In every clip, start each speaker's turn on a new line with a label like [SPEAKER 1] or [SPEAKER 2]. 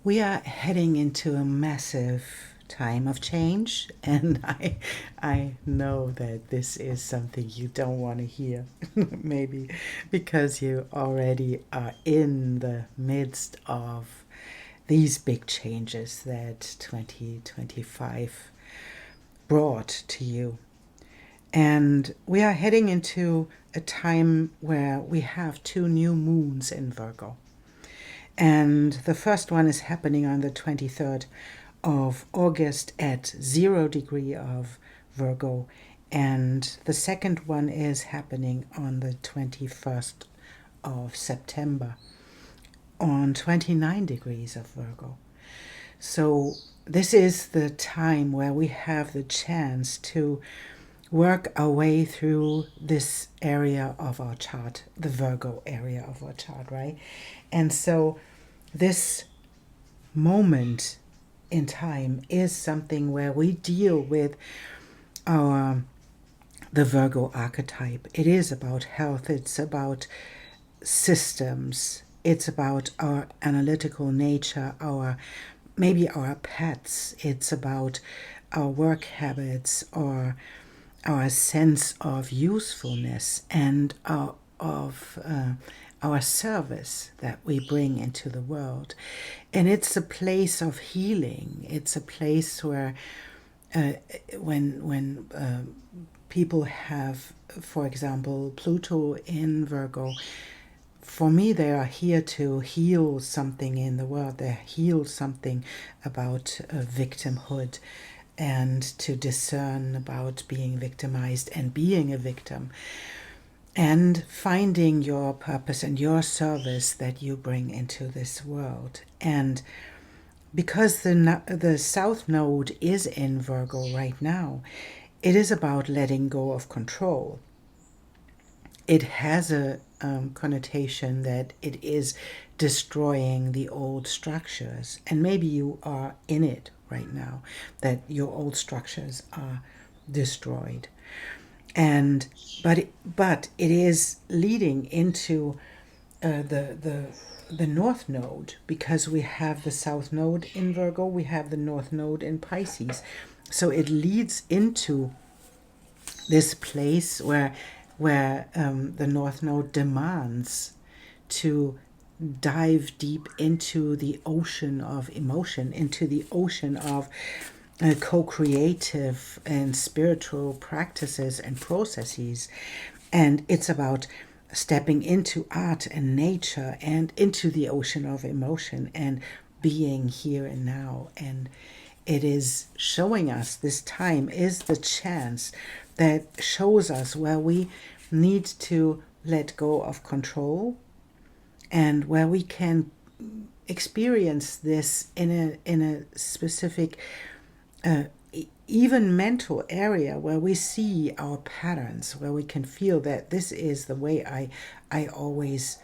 [SPEAKER 1] We are heading into a massive time of change, and I know that this is something you don't want to hear, maybe because you already are in the midst of these big changes that 2025 brought to you. And we are heading into a time where we have two new moons in Virgo. And the first one is happening on the 23rd of August at 0 degree of Virgo. And the second one is happening on the 21st of September on 29 degrees of Virgo. So this is the time where we have the chance to work our way through this area of our chart, the Virgo area of our chart, right? And so this moment in time is something where we deal with the Virgo archetype. It is about health, it's about systems, it's about our analytical nature, maybe our pets, it's about our work habits or our sense of usefulness and our service that we bring into the world. And it's a place of healing. It's a place where when people have, for example, Pluto in Virgo, for me, they are here to heal something in the world. They heal something about victimhood and to discern about being victimized and being a victim and finding your purpose and your service that you bring into this world. And because the South Node is in Virgo right now, it is about letting go of control. It has a connotation that it is destroying the old structures. And maybe you are in it right now, that your old structures are destroyed. And but it is leading into the North Node, because we have the South Node in Virgo, we have the North Node in Pisces. So it leads into this place where the North Node demands to dive deep into the ocean of emotion, into the ocean of co-creative and spiritual practices and processes. And it's about stepping into art and nature and into the ocean of emotion and being here and now. And it is showing us, this time is the chance that shows us where we need to let go of control and where we can experience this in a specific even mental area where we see our patterns, where we can feel that this is the way I always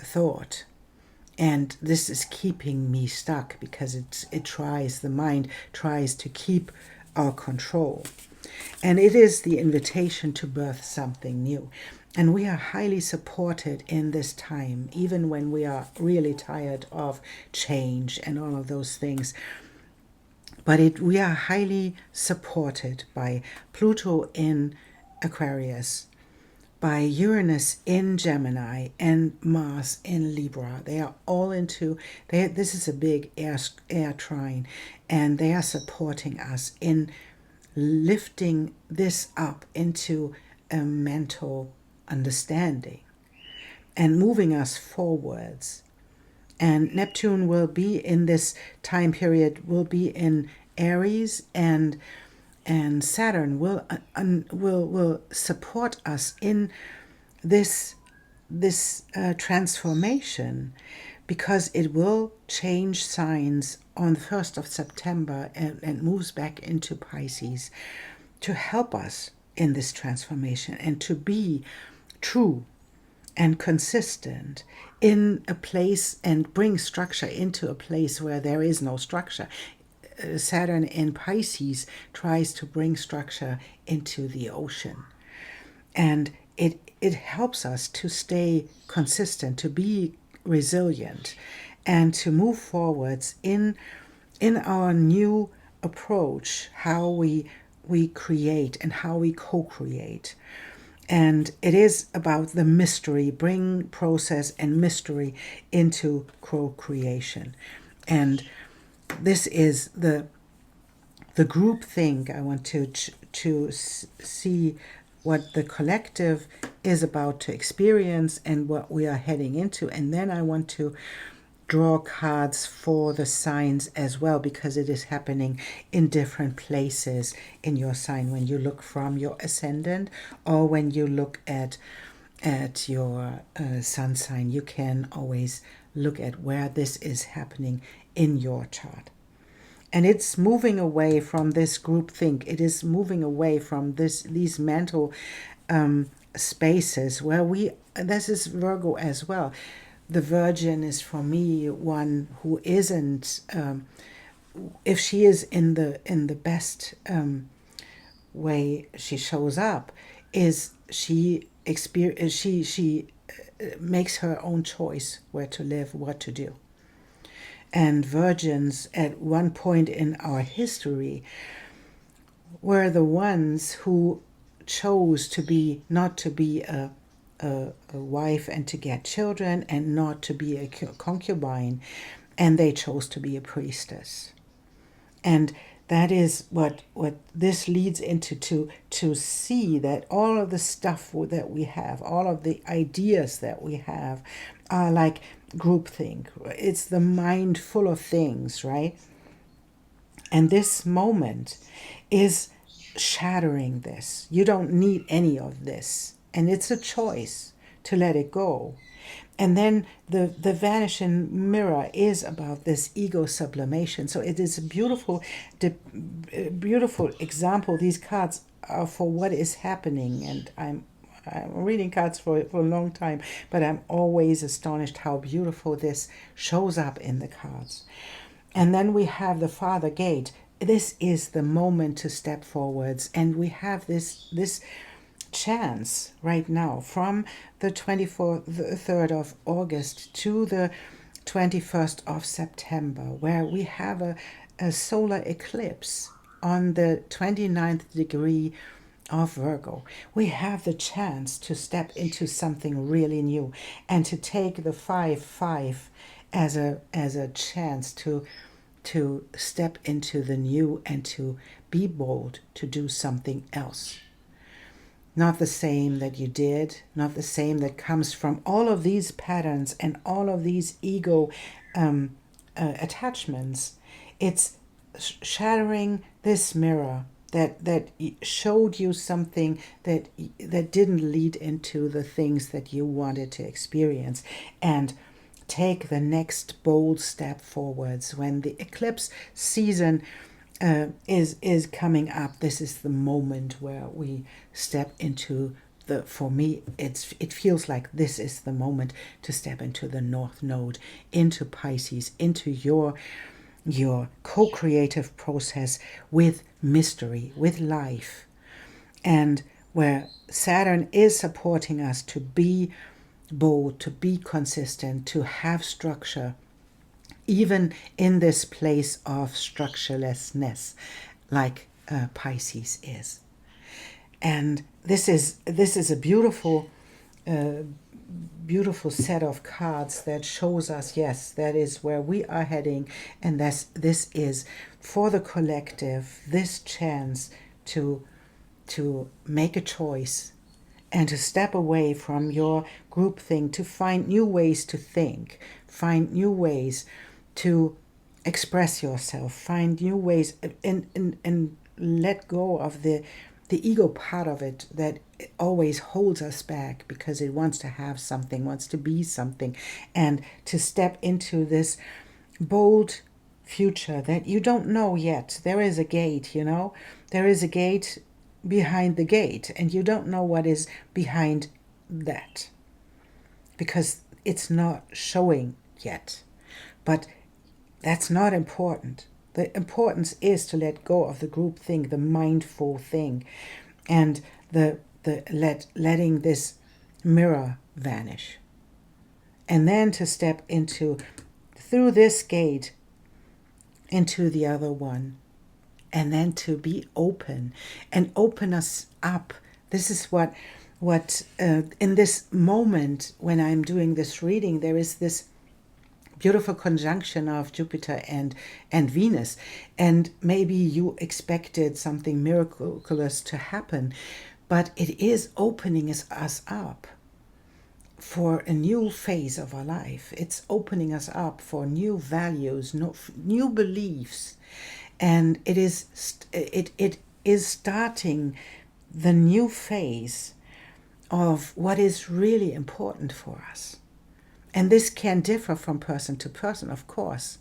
[SPEAKER 1] thought. And this is keeping me stuck because the mind tries to keep our control. And it is the invitation to birth something new. And we are highly supported in this time, even when we are really tired of change and all of those things. But we are highly supported by Pluto in Aquarius, by Uranus in Gemini, and Mars in Libra. They are all this is a big air trine, and they are supporting us in lifting this up into a mental understanding and moving us forwards. And Neptune will be in this time period, will be in Aries, and Saturn will support us in this transformation, because it will change signs on the 1st of September and moves back into Pisces to help us in this transformation and to be true and consistent in a place and bring structure into a place where there is no structure. Saturn in Pisces tries to bring structure into the ocean. And it helps us to stay consistent, to be resilient, and to move forwards in our new approach, how we create and how we co-create. And it is about the mystery, bring process and mystery into co-creation. And this is the group thing. I want to see what the collective is about to experience and what we are heading into. And then I want to draw cards for the signs as well, because it is happening in different places in your sign. When you look from your ascendant, or when you look at your sun sign, you can always look at where this is happening in your chart. And it's moving away from this group think. It is moving away from these mental spaces where this is Virgo as well. The Virgin is for me one who isn't, if she is in the best way she shows up, is she makes her own choice where to live, what to do. And virgins at one point in our history were the ones who chose to be, not to be a wife and to get children, and not to be a concubine, and they chose to be a priestess. And that is what this leads into, to see that all of the stuff that we have, all of the ideas that we have are like groupthink. It's the mind full of things, right? And this moment is shattering this. You don't need any of this. And it's a choice to let it go. And then the vanishing mirror is about this ego sublimation. So it is a beautiful example. These cards are for what is happening. And I'm reading cards for a long time, but I'm always astonished how beautiful this shows up in the cards. And then we have the Father Gate. This is the moment to step forwards. And we have this chance right now from the 3rd of August to the 21st of September, where we have a solar eclipse on the 29th degree of Virgo. We have the chance to step into something really new and to take the 5-5 as a chance to step into the new and to be bold to do something else. Not the same that you did, not the same that comes from all of these patterns and all of these ego attachments. It's shattering this mirror that showed you something that didn't lead into the things that you wanted to experience, and take the next bold step forwards. When the eclipse season is coming up, this is the moment where we step into for me, it feels like this is the moment to step into the North Node, into Pisces, into your co-creative process with mystery, with life, and where Saturn is supporting us to be bold, to be consistent, to have structure, even in this place of structurelessness, like Pisces is. And this is a beautiful set of cards that shows us, yes, that is where we are heading, and this is for the collective, this chance to make a choice and to step away from your group thing, to find new ways to think, find new ways to express yourself, find new ways, and let go of the ego part of it that always holds us back because it wants to have something, wants to be something, and to step into this bold future that you don't know yet. There is a gate, there is a gate behind the gate, and you don't know what is behind that because it's not showing yet. But that's not important. The importance is to let go of the group thing, the mindful thing, and letting this mirror vanish. And then to step into through this gate into the other one, and then to be open and open us up. This is what in this moment when I'm doing this reading, there is this beautiful conjunction of Jupiter and Venus, and maybe you expected something miraculous to happen, but it is opening us up for a new phase of our life. It's opening us up for new values, new beliefs, and it is starting the new phase of what is really important for us. And this can differ from person to person, of course,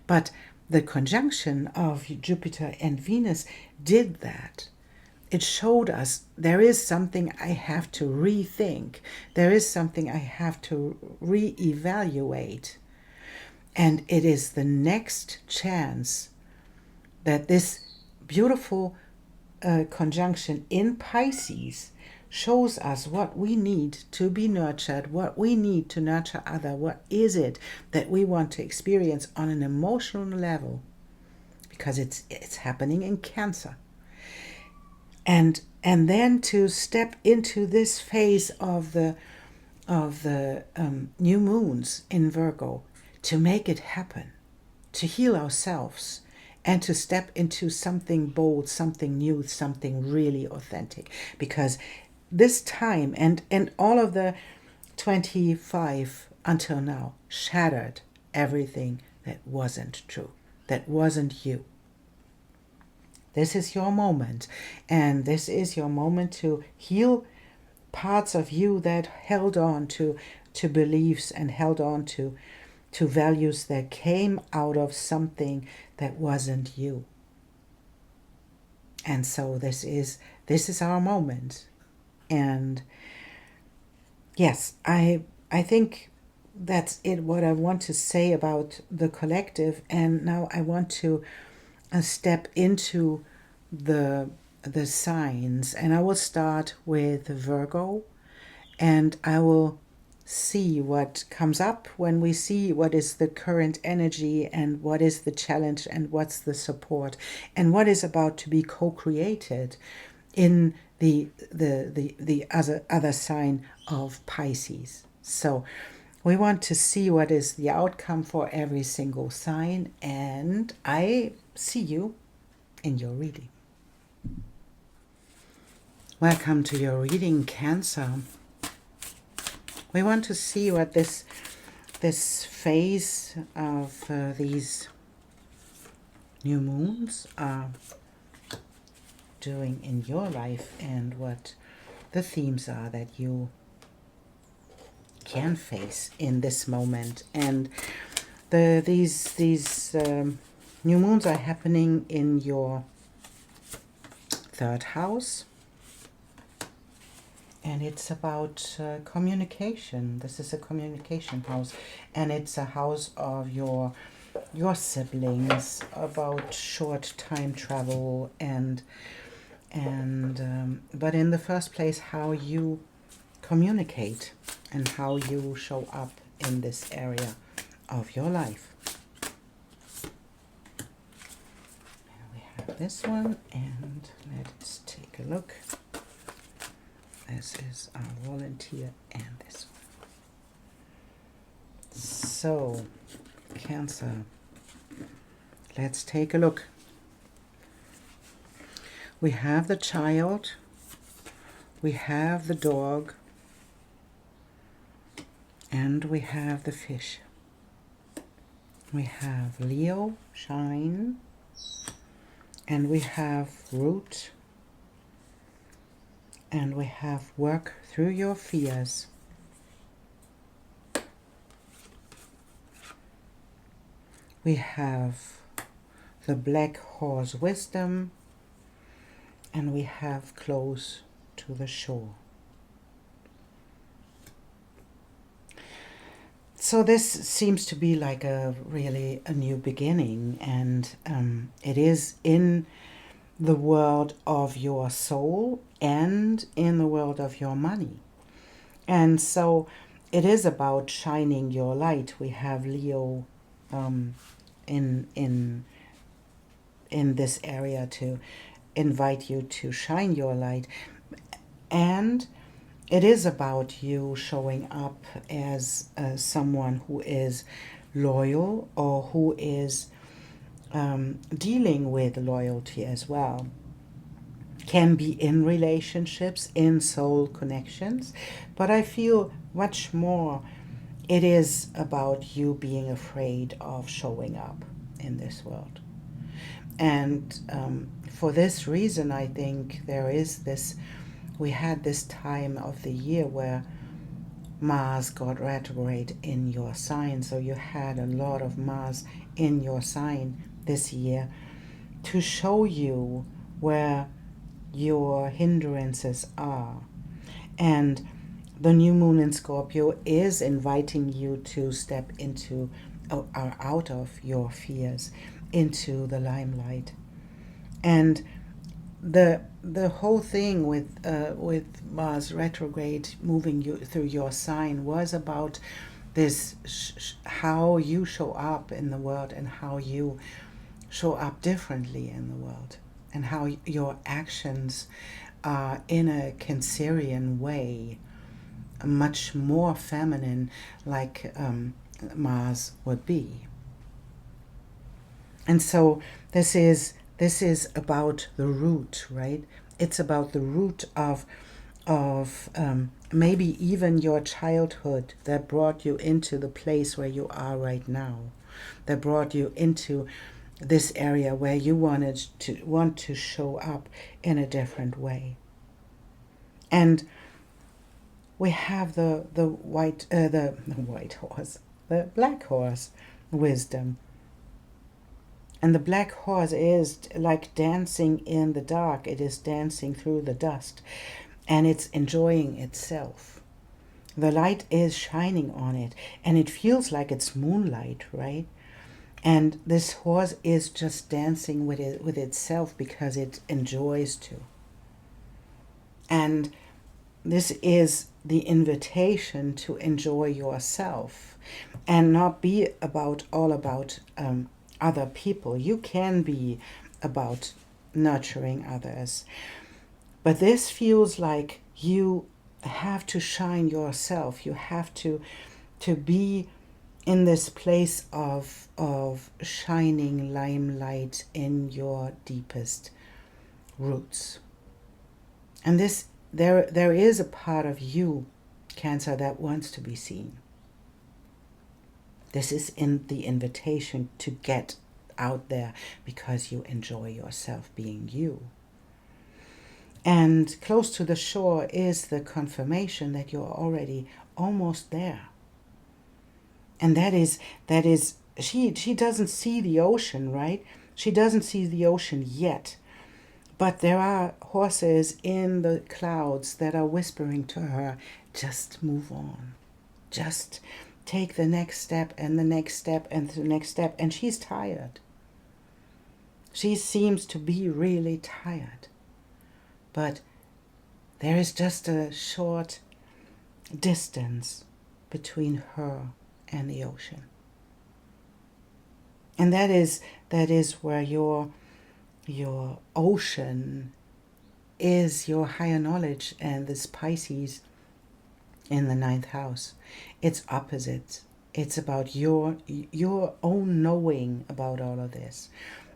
[SPEAKER 1] but the conjunction of Jupiter and Venus did that. It showed us there is something I have to rethink. There is something I have to reevaluate. And it is the next chance that this beautiful conjunction in Pisces shows us what we need to be nurtured, what we need to nurture other, what is it that we want to experience on an emotional level, because it's happening in Cancer. And then to step into this phase of the new moons in Virgo, to make it happen, to heal ourselves, and to step into something bold, something new, something really authentic. Because this time and all of the 25 until now shattered everything that wasn't true, that wasn't you. This is your moment, and this is your moment to heal parts of you that held on to beliefs and held on to values that came out of something that wasn't you. And so this is our moment. And yes, I think that's it, what I want to say about the collective. And now I want to step into the signs, and I will start with Virgo, and I will see what comes up when we see what is the current energy and what is the challenge and what's the support and what is about to be co-created in the other sign of Pisces. So we want to see what is the outcome for every single sign, and I see you in your reading. Welcome to your reading, Cancer. We want to see what this phase of these new moons are doing in your life, and what the themes are that you can face in this moment. And these new moons are happening in your third house, and it's about communication. This is a communication house, and it's a house of your siblings, about short time travel, and but in the first place, how you communicate and how you show up in this area of your life. And we have this one, and let's take a look. This is our volunteer, and this one. So, Cancer, let's take a look. We have the child, we have the dog, and we have the fish. We have Leo, shine, and we have root, and we have work through your fears. We have the black horse, wisdom, and we have close to the shore. So this seems to be like really a new beginning, and it is in the world of your soul and in the world of your money. And so it is about shining your light. We have Leo in this area to invite you to shine your light. And it is about you showing up as someone who is loyal, or who is dealing with loyalty as well. Can be in relationships, in soul connections, but I feel much more it is about you being afraid of showing up in this world. And for this reason, I think there is this, we had this time of the year where Mars got retrograde in your sign. So you had a lot of Mars in your sign this year to show you where your hindrances are. And the new moon in Scorpio is inviting you to step into, or out of your fears, into the limelight. And the whole thing with Mars retrograde moving you through your sign was about this, how you show up in the world, and how you show up differently in the world, and how your actions are in a Cancerian way, much more feminine, like Mars would be. And so this is about the root, right? It's about the root of maybe even your childhood that brought you into the place where you are right now, that brought you into this area where you want to show up in a different way. And we have the white horse, the black horse wisdom. And the black horse is like dancing in the dark. It is dancing through the dust, and it's enjoying itself. The light is shining on it, and it feels like it's moonlight, right? And this horse is just dancing with itself because it enjoys to. And this is the invitation to enjoy yourself and not be all about other people. You can be about nurturing others, but this feels like you have to shine yourself. You have to be in this place of shining limelight in your deepest roots. And this there is a part of you, Cancer, that wants to be seen. This is in the invitation to get out there because you enjoy yourself being you. And close to the shore is the confirmation that you're already almost there. And that is she doesn't see the ocean, right? She doesn't see the ocean yet. But there are horses in the clouds that are whispering to her, just move on. Just take the next step and the next step and the next step. And she's tired. She seems to be really tired. But there is just a short distance between her and the ocean. And that is where your ocean is, your higher knowledge, and this Pisces in the 9th house. It's opposite. It's about your own knowing about all of this.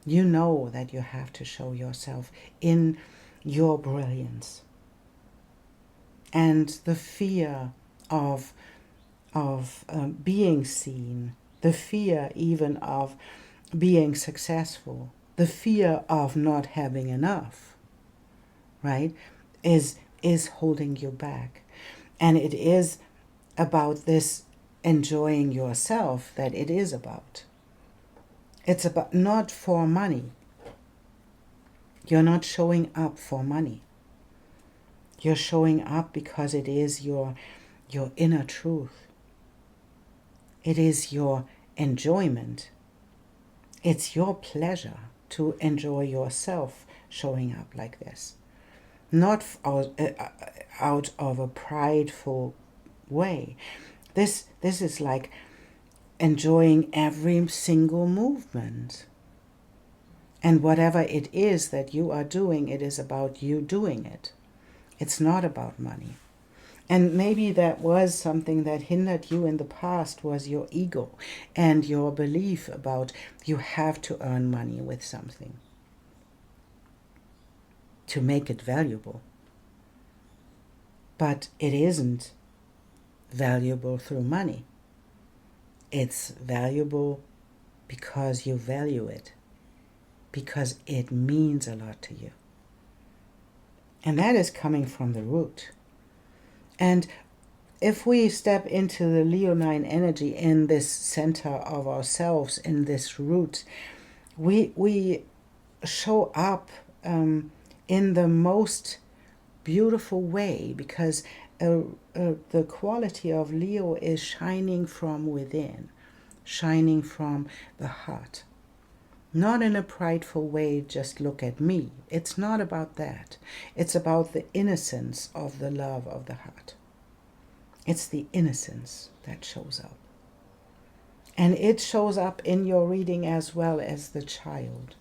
[SPEAKER 1] You know that you have to show yourself in your brilliance. And the fear of being seen, the fear even of being successful, the fear of not having enough, right, is holding you back. And it is about this enjoying yourself that it is about. It's about not for money. You're not showing up for money. You're showing up because it is your inner truth. It is your enjoyment. It's your pleasure to enjoy yourself showing up like this. Not out of a prideful way. This is like enjoying every single movement. And whatever it is that you are doing, it is about you doing it. It's not about money. And maybe that was something that hindered you in the past, was your ego and your belief about you have to earn money with something to make it valuable. But it isn't valuable through money. It's valuable because you value it, because it means a lot to you. And that is coming from the root. And if we step into the Leonine energy in this center of ourselves, in this root, we show up in the most beautiful way, because the quality of Leo is shining from within, shining from the heart. Not in a prideful way, just look at me. It's not about that. It's about the innocence of the love of the heart. It's the innocence that shows up. And it shows up in your reading as well as the child.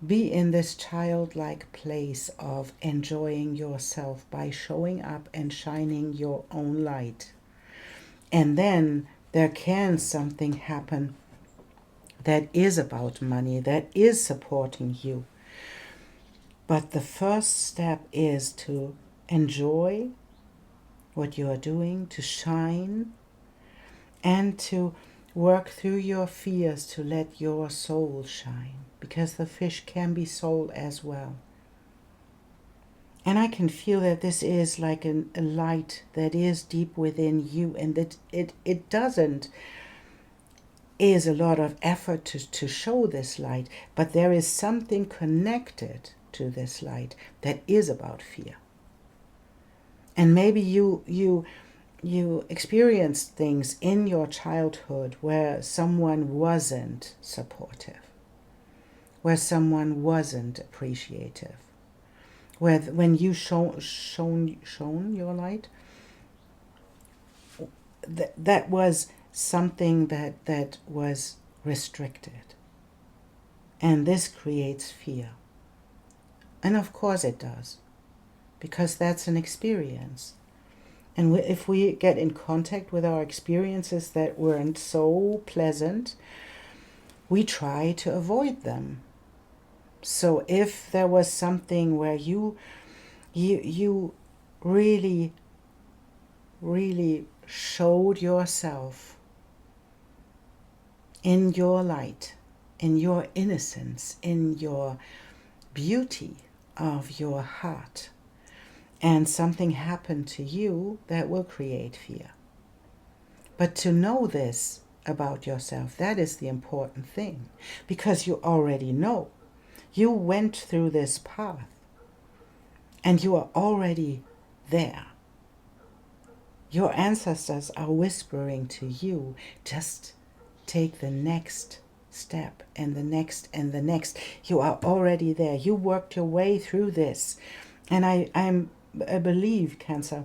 [SPEAKER 1] Be in this childlike place of enjoying yourself by showing up and shining your own light. And then there can something happen that is about money, that is supporting you. But the first step is to enjoy what you are doing, to shine, and to work through your fears to let your soul shine, because the fish can be soul as well. And I can feel that this is like a light that is deep within you, and that it doesn't is a lot of effort to show this light, but there is something connected to this light that is about fear. And maybe you experienced things in your childhood where someone wasn't supportive, where someone wasn't appreciative, where when you shown your light, that was something that was restricted. And this creates fear. And of course it does, because that's an experience. And if we get in contact with our experiences that weren't so pleasant, we try to avoid them. So if there was something where you really, really showed yourself in your light, in your innocence, in your beauty of your heart, and something happened to you, that will create fear. But to know this about yourself, that is the important thing, because you already know. You went through this path, and you are already there. Your ancestors are whispering to you, just take the next step, and the next, and the next. You are already there. You worked your way through this. And I believe, Cancer,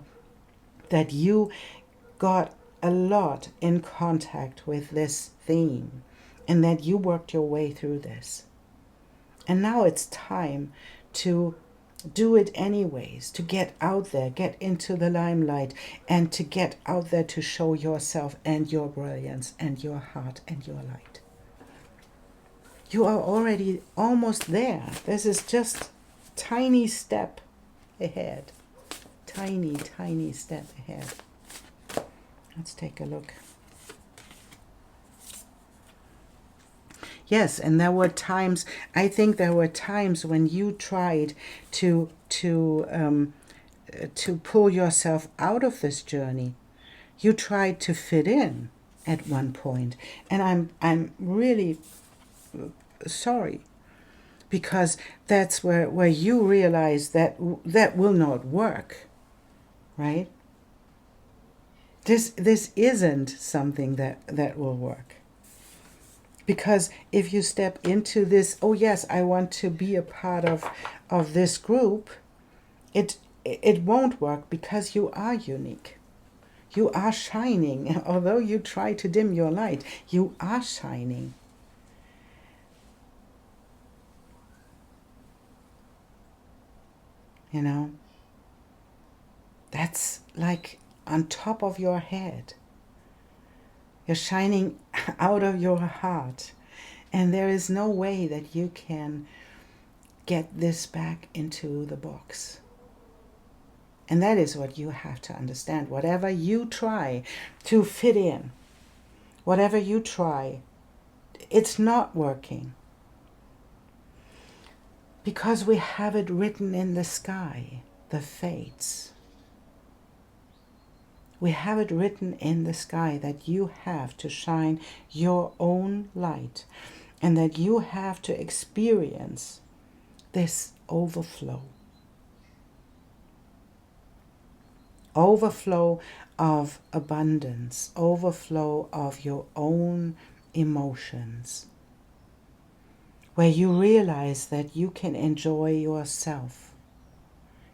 [SPEAKER 1] that you got a lot in contact with this theme, and that you worked your way through this. And now it's time to do it anyways, to get out there, get into the limelight, and to get out there to show yourself and your brilliance and your heart and your light. You are already almost there. This is just a tiny step ahead. Tiny, tiny step ahead. Let's take a look. Yes, and there were times, I think there were times when you tried to pull yourself out of this journey. You tried to fit in at one point, and I'm really sorry, because that's where you realize that will not work, right? This isn't something that will work. Because if you step into this, oh yes, I want to be a part of this group, it won't work, because you are unique. You are shining. Although you try to dim your light, you are shining. You know, that's like on top of your head. You're shining out of your heart. And there is no way that you can get this back into the box. And that is what you have to understand. Whatever you try to fit in, whatever you try, it's not working. Because we have it written in the sky, the fates. We have it written in the sky that you have to shine your own light and that you have to experience this overflow. Overflow of abundance, overflow of your own emotions, where you realize that you can enjoy yourself.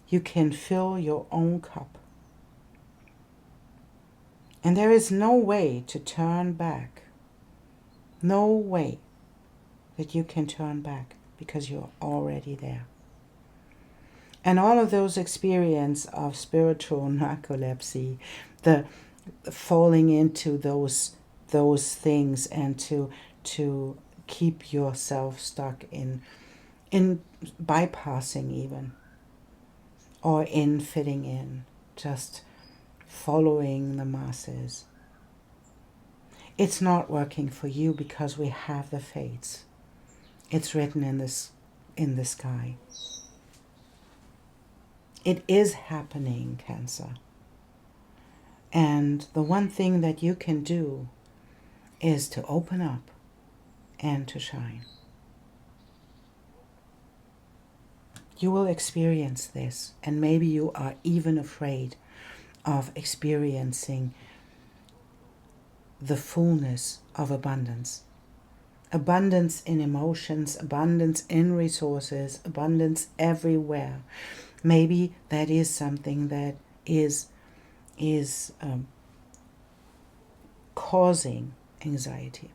[SPEAKER 1] You can fill your own cup. And there is no way to turn back. No way that you can turn back because you're already there. And all of those experience of spiritual narcolepsy, the falling into those things and to keep yourself stuck in bypassing even, or in fitting in, just following the masses. It's not working for you because we have the fates. It's written in the sky. It is happening, Cancer. And the one thing that you can do is to open up and to shine. You will experience this, and maybe you are even afraid of experiencing the fullness of abundance. Abundance in emotions, abundance in resources, abundance everywhere. Maybe that is something that is causing anxiety.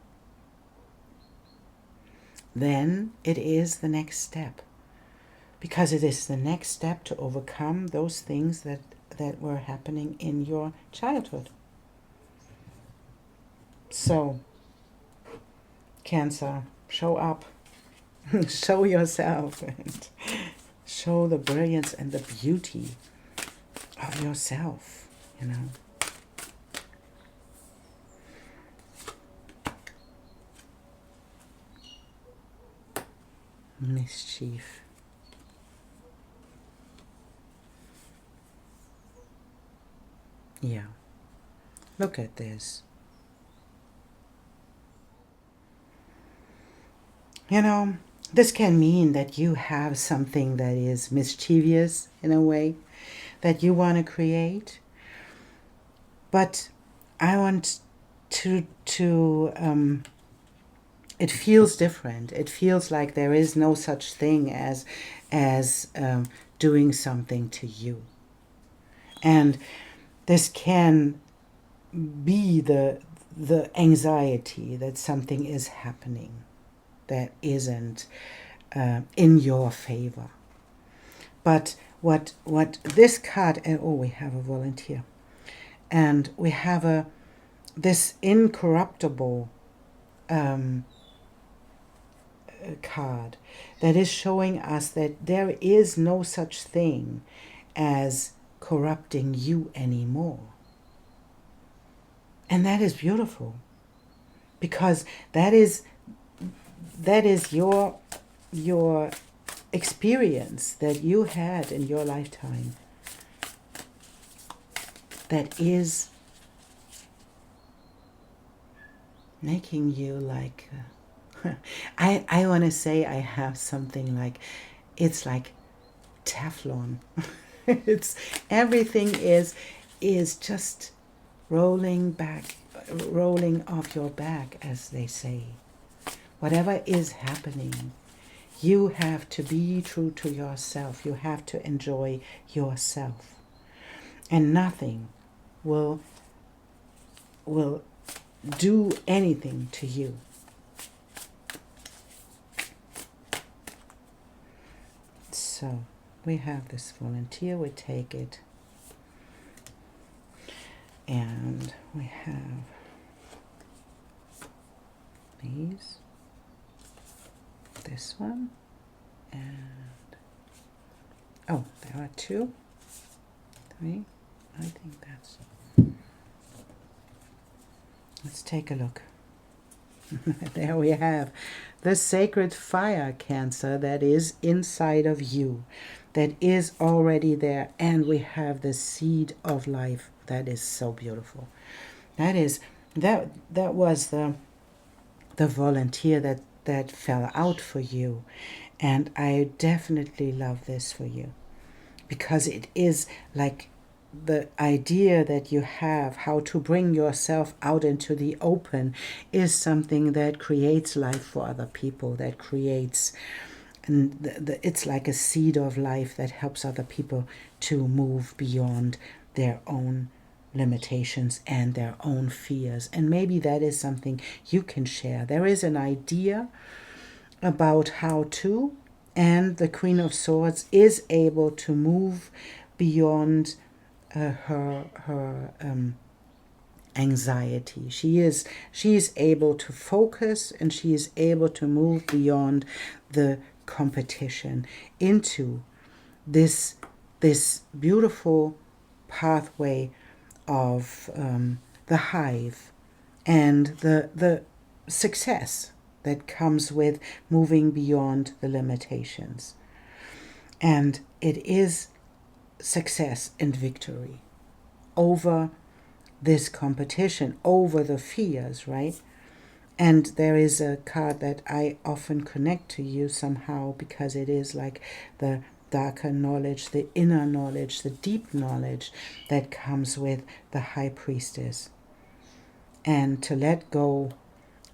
[SPEAKER 1] Then it is the next step, because it is the next step to overcome those things that were happening in your childhood. So, Cancer, show up, show yourself, and show the brilliance and the beauty of yourself, you know. Mischief. Yeah. Look at this. You know, this can mean that you have something that is mischievous in a way that you want to create. But I want to it feels different. It feels like there is no such thing as doing something to you. And this can be the anxiety that something is happening that isn't in your favor. But what this card, oh, we have a volunteer, and we have this incorruptible card that is showing us that there is no such thing as corrupting you anymore. And that is beautiful, because that is your experience that you had in your lifetime that is making you like I want to say I have something like, it's like Teflon. It's everything is just rolling off your back, as they say. Whatever is happening, you have to be true to yourself. You have to enjoy yourself. And nothing will will do anything to you. So we have this volunteer, we take it, and we have these, this one, and oh, there are 2, 3, I think that's, let's take a look. There we have the sacred fire, Cancer, that is inside of you, that is already there, and we have the seed of life. That is so beautiful. That was the volunteer that fell out for you, and I definitely love this for you, because it is like the idea that you have how to bring yourself out into the open is something that creates life for other people, that creates, and it's like a seed of life that helps other people to move beyond their own limitations and their own fears. And maybe that is something you can share. There is an idea about how to, and the Queen of Swords is able to move beyond her anxiety. She is able to focus, and she is able to move beyond the competition into this beautiful pathway of the hive and the success that comes with moving beyond the limitations. And it is success and victory over this competition, over the fears, right? And there is a card that I often connect to you somehow, because it is like the darker knowledge, the inner knowledge, the deep knowledge that comes with the High Priestess. And to let go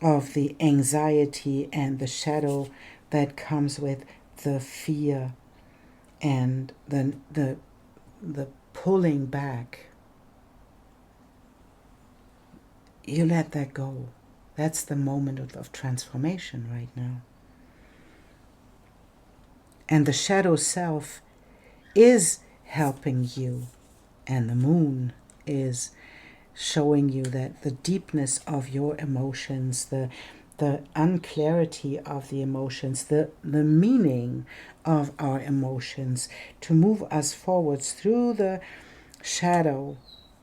[SPEAKER 1] of the anxiety and the shadow that comes with the fear and the pulling back. You let that go. That's the moment of transformation right now. And the shadow self is helping you, and the moon is showing you that the deepness of your emotions, the unclarity of the emotions, the meaning of our emotions, to move us forwards through the shadow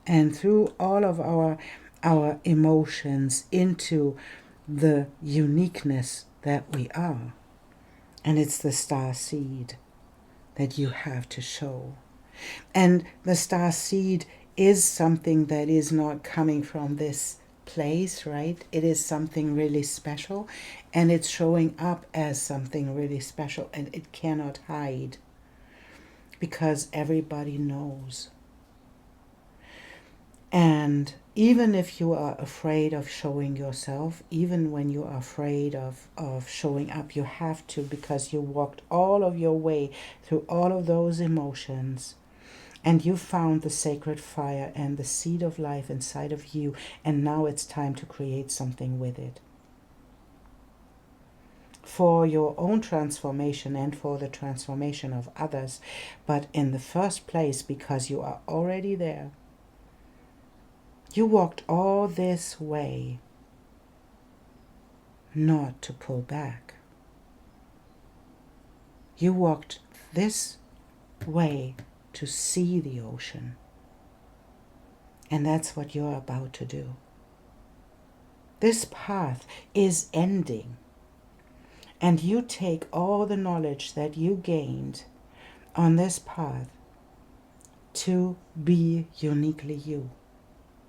[SPEAKER 1] and through all of our emotions into the uniqueness that we are. And it's the star seed that you have to show. And the star seed is something that is not coming from this place, right? It is something really special, and it's showing up as something really special, and it cannot hide because everybody knows. And even if you are afraid of showing yourself, even when you are afraid of showing up, you have to, because you walked all of your way through all of those emotions, and you found the sacred fire and the seed of life inside of you, and now it's time to create something with it. For your own transformation and for the transformation of others. But in the first place, because you are already there, you walked all this way not to pull back. You walked this way to see the ocean. And that's what you're about to do. This path is ending. And you take all the knowledge that you gained on this path to be uniquely you.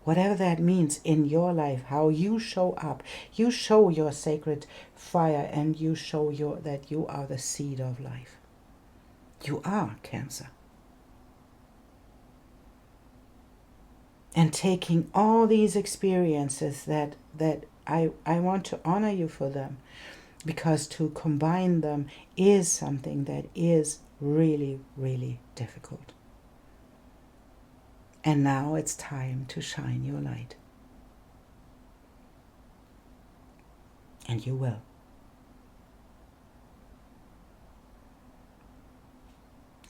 [SPEAKER 1] Whatever that means in your life, how you show up, you show your sacred fire, and you show that you are the seed of life. You are Cancer. And taking all these experiences that I want to honor you for them, because to combine them is something that is really, really difficult. And now it's time to shine your light. And you will.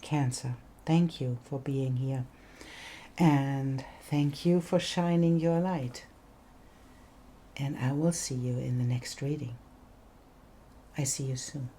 [SPEAKER 1] Cancer, thank you for being here. And thank you for shining your light. And I will see you in the next reading. I see you soon.